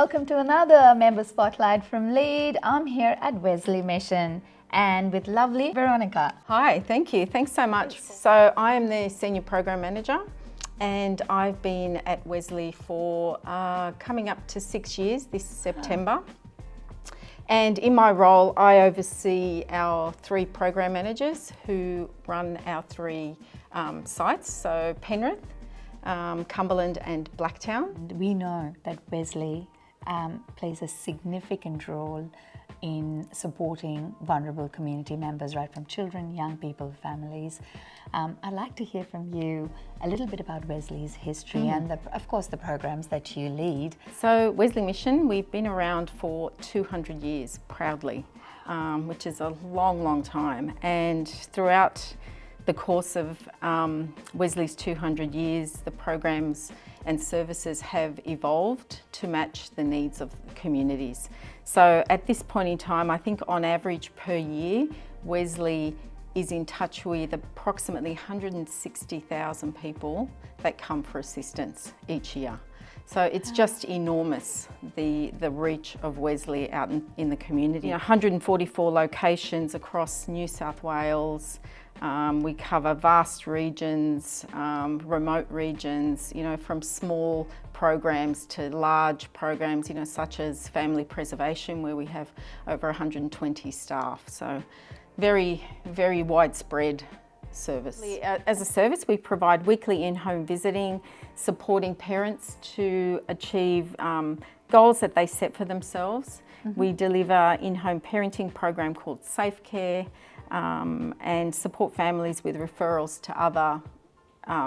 welcome to another Member Spotlight from LEAD. I'm here at Wesley Mission and with lovely Veronika. Hi, thank you. Thanks so much. So I am the Senior Program Manager and I've been at Wesley for coming up to 6 years this September. And in my role, I oversee our 3 program managers who run our 3 sites, so Penrith, Cumberland and Blacktown. We know that Wesley plays a significant role in supporting vulnerable community members, right from children, young people, families. I'd like to hear from you a little bit about Wesley's history and of course the programs that you lead. So Wesley Mission, we've been around for 200 years proudly, which is a long time, and throughout the course of Wesley's 200 years, the programs and services have evolved to match the needs of communities. So at this point in time, I think on average per year, Wesley is in touch with approximately 160,000 people that come for assistance each year. So it's just enormous, the reach of Wesley out in the community. 144 locations across New South Wales. We cover vast regions, remote regions, from small programs to large programs, such as family preservation, where we have over 120 staff. So very widespread service. As a service, we provide weekly in-home visiting, supporting parents to achieve goals that they set for themselves. We deliver in-home parenting program called Safe Care, and support families with referrals to other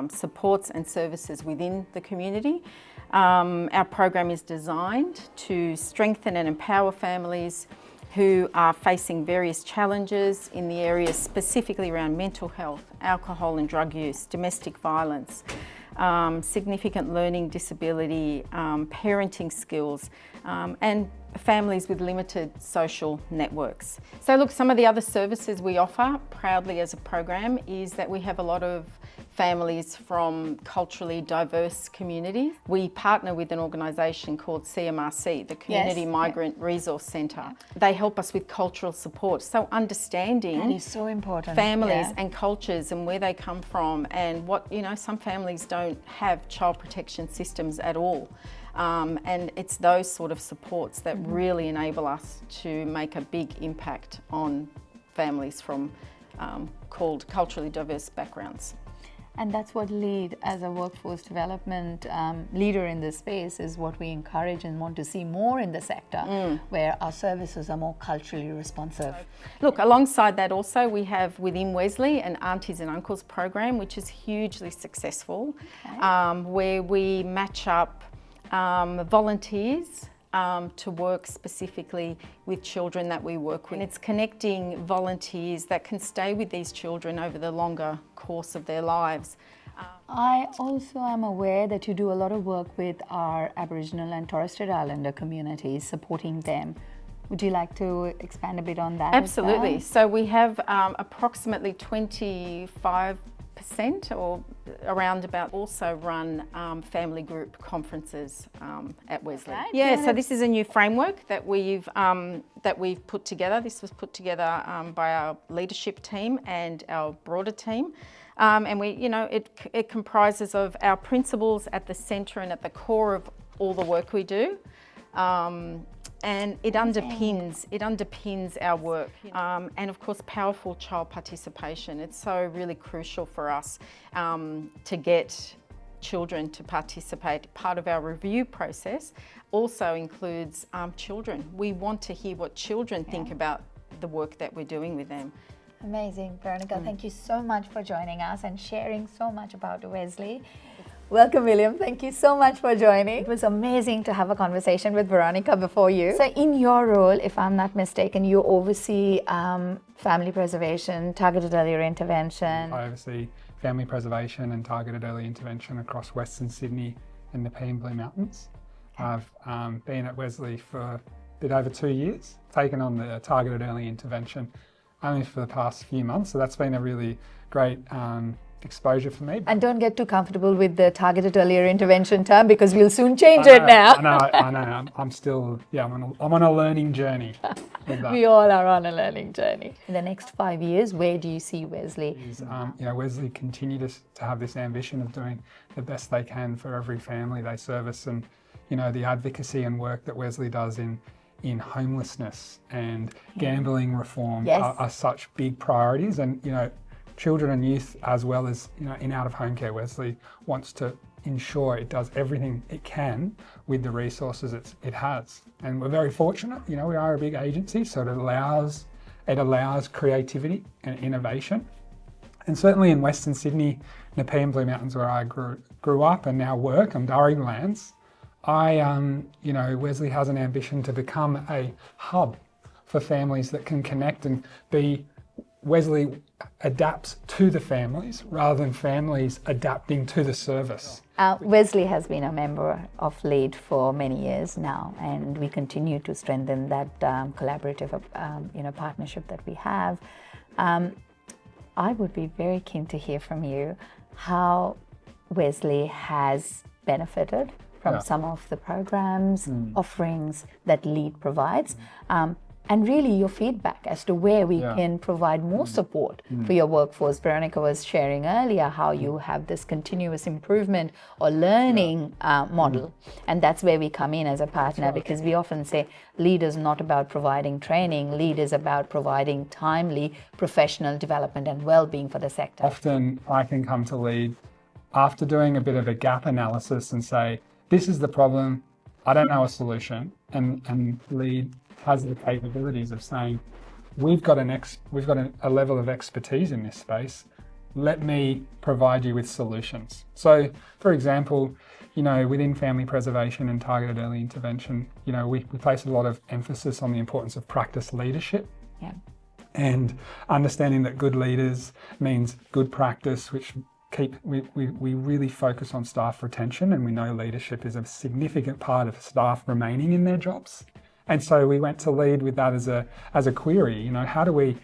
supports and services within the community. Our program is designed to strengthen and empower families who are facing various challenges in the areas specifically around mental health, alcohol and drug use, domestic violence, significant learning disability, parenting skills, and families with limited social networks. So look, some of the other services we offer proudly as a program is that we have a lot of families from culturally diverse communities. We partner with an organisation called CMRC, the Community Migrant Resource Centre. They help us with cultural support, so understanding that is so important. Families and cultures and where they come from, and what, some families don't have child protection systems at all. And it's those sort of supports that really enable us to make a big impact on families from called culturally diverse backgrounds. And that's what LEAD, as a workforce development leader in this space, is what we encourage and want to see more in the sector, where our services are more culturally responsive. Look, alongside that also, we have within Wesley an Aunties and Uncles program, which is hugely successful, where we match up volunteers to work specifically with children that we work with. And it's connecting volunteers that can stay with these children over the longer course of their lives. I also am aware that you do a lot of work with our Aboriginal and Torres Strait Islander communities, supporting them. Would you like to expand a bit on that? Absolutely. So we have approximately 25% or around about also run family group conferences at Wesley. Right. Yeah, so this is a new framework that we've put together. This was put together by our leadership team and our broader team. And we, it comprises of our principles at the centre and at the core of all the work we do. And it underpins our work, and of course powerful child participation. It's so really crucial for us to get children to participate. Part of our review process also includes children. We want to hear what children think about the work that we're doing with them. Amazing, Veronika. Thank you so much for joining us and sharing so much about Wesley. Welcome, William. Thank you so much for joining. It was amazing to have a conversation with Veronika before you. So in your role, if I'm not mistaken, you oversee family preservation, targeted earlier intervention. I oversee family preservation and targeted early intervention across Western Sydney and the Peen Blue Mountains. I've been at Wesley for a bit over 2 years, taken on the targeted early intervention only for the past few months. So that's been a really great exposure for me. And don't get too comfortable with the targeted earlier intervention term, because we'll soon change it now. I know. I'm still, I'm on a learning journey with that. We all are on a learning journey. In the next 5 years, where do you see Wesley? Wesley continue to have this ambition of doing the best they can for every family they service, and the advocacy and work that Wesley does in homelessness and gambling reform are such big priorities. And children and youth, as well as in out-of-home care, Wesley wants to ensure it does everything it can with the resources it has. And we're very fortunate, we are a big agency, so it allows creativity and innovation. And certainly in Western Sydney, Nepean Blue Mountains, where I grew up and now work, I'm Durring Lands, Wesley has an ambition to become a hub for families that can connect and be. Wesley adapts to the families rather than families adapting to the service. Wesley has been a member of LEAD for many years now, and we continue to strengthen that collaborative partnership that we have. I would be very keen to hear from you how Wesley has benefited from some of the programs, offerings that LEAD provides. And really your feedback as to where we can provide more support for your workforce. Veronika was sharing earlier how you have this continuous improvement or learning model. And that's where we come in as a partner, because we often say LEAD is not about providing training. LEAD is about providing timely professional development and well-being for the sector. Often I can come to LEAD after doing a bit of a gap analysis and say, this is the problem, I don't know a solution, and LEAD has the capabilities of saying, we've got a level of expertise in this space. Let me provide you with solutions. So, for example, within family preservation and targeted early intervention, we place a lot of emphasis on the importance of practice leadership. Yeah. And understanding that good leaders means good practice, which we really focus on staff retention, and we know leadership is a significant part of staff remaining in their jobs. And so we went to LEAD with that as a query. How do we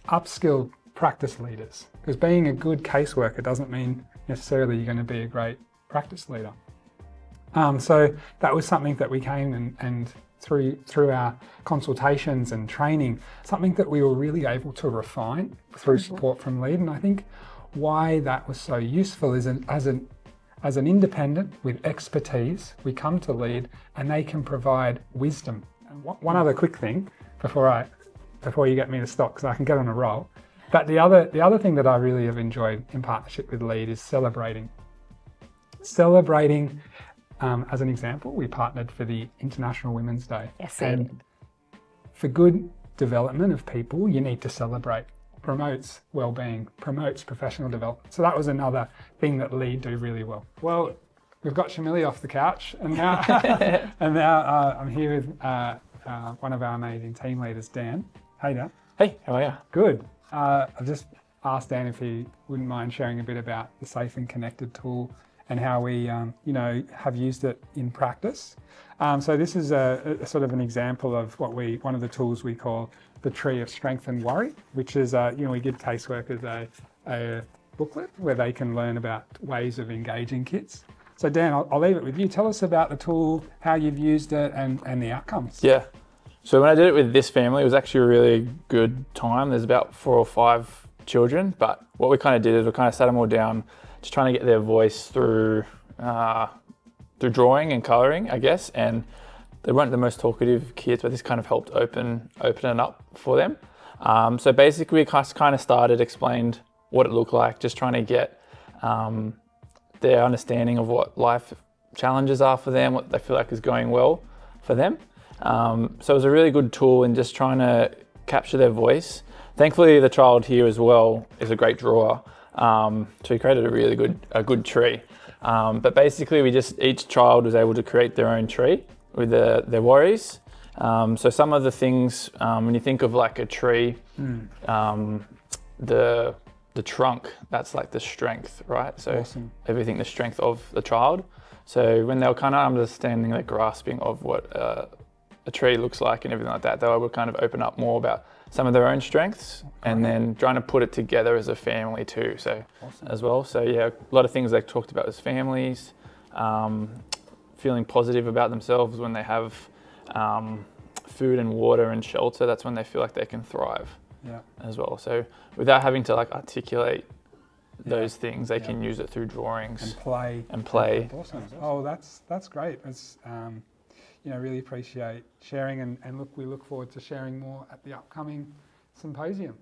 upskill practice leaders? Because being a good caseworker doesn't mean necessarily you're going to be a great practice leader. So that was something that we came and through our consultations and training, something that we were really able to refine through support from LEAD. And I think why that was so useful is as an independent with expertise, we come to LEAD and they can provide wisdom. And one other quick thing before you get me to stop, because I can get on a roll. But the other thing that I really have enjoyed in partnership with LEAD is celebrating. Celebrating, as an example, we partnered for the International Women's Day. Yes, and for good development of people, you need to celebrate. Promotes well-being, promotes professional development. So that was another thing that LEAD do really well. Well, we've got Shamili off the couch, and now I'm here with one of our amazing team leaders, Dan. Hey, Dan. Hey, how are you? Good. I've just asked Dan if he wouldn't mind sharing a bit about the Safe and Connected tool and how we, have used it in practice. So this is a sort of an example of one of the tools we call the Tree of Strength and Worry, which is, we give caseworkers a booklet where they can learn about ways of engaging kids. So Dan, I'll leave it with you. Tell us about the tool, how you've used it, and the outcomes. Yeah. So when I did it with this family, it was actually a really good time. There's about 4 or 5 children, but what we kind of did is we kind of sat them all down, just trying to get their voice through drawing and colouring, I guess. And they weren't the most talkative kids, but this kind of helped open it up for them. So basically we kind of explained what it looked like, just trying to get their understanding of what life challenges are for them, what they feel like is going well for them. So it was a really good tool in just trying to capture their voice. Thankfully, the child here as well is a great drawer. So he created a really good tree. But basically each child was able to create their own tree with their worries. So some of the things, when you think of like a tree, the trunk, that's like the strength, right? So awesome. Everything, the strength of the child. So when they were kind of understanding, like grasping of what a tree looks like and everything like that, they would kind of open up more about some of their own strengths, and then trying to put it together as a family too. So as well. So yeah, a lot of things they talked about as families, feeling positive about themselves when they have food and water and shelter. That's when they feel like they can thrive as well. So without having to like articulate those things, they can use it through drawings and play. Awesome. Oh, that's great. It's really appreciate sharing, and look, we look forward to sharing more at the upcoming symposium.